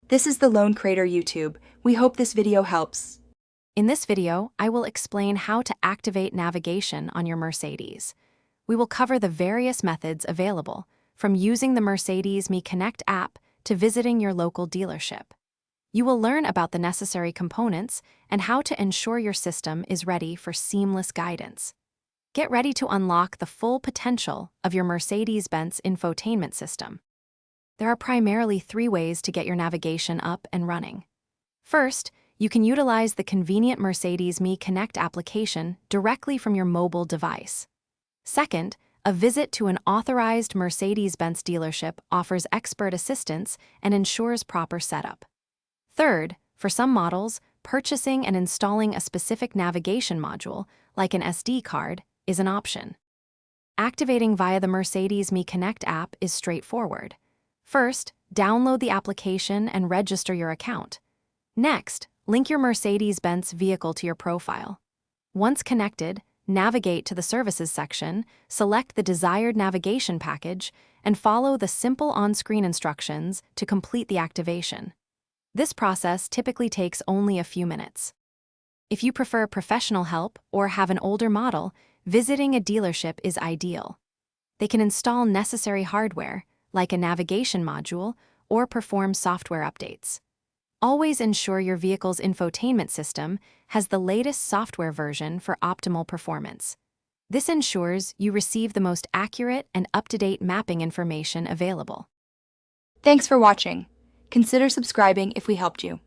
This is the Lone Crater YouTube. We hope this video helps. In this video, I will explain how to activate navigation on your Mercedes. We will cover the various methods available, from using the Mercedes-Me Connect app to visiting your local dealership. You will learn about the necessary components and how to ensure your system is ready for seamless guidance. Get ready to unlock the full potential of your Mercedes-Benz infotainment system. There are primarily 3 ways to get your navigation up and running. First, you can utilize the convenient Mercedes-Me Connect application directly from your mobile device. Second, a visit to an authorized Mercedes-Benz dealership offers expert assistance and ensures proper setup. Third, for some models, purchasing and installing a specific navigation module, like an SD card, is an option. Activating via the Mercedes-Me Connect app is straightforward. First, download the application and register your account. Next, link your Mercedes-Benz vehicle to your profile. Once connected, navigate to the Services section, select the desired navigation package, and follow the simple on-screen instructions to complete the activation. This process typically takes only a few minutes. If you prefer professional help or have an older model, visiting a dealership is ideal. They can install necessary hardware, like a navigation module, or perform software updates. Always ensure your vehicle's infotainment system has the latest software version for optimal performance. This ensures you receive the most accurate and up-to-date mapping information available. Thanks for watching. Consider subscribing if we helped you.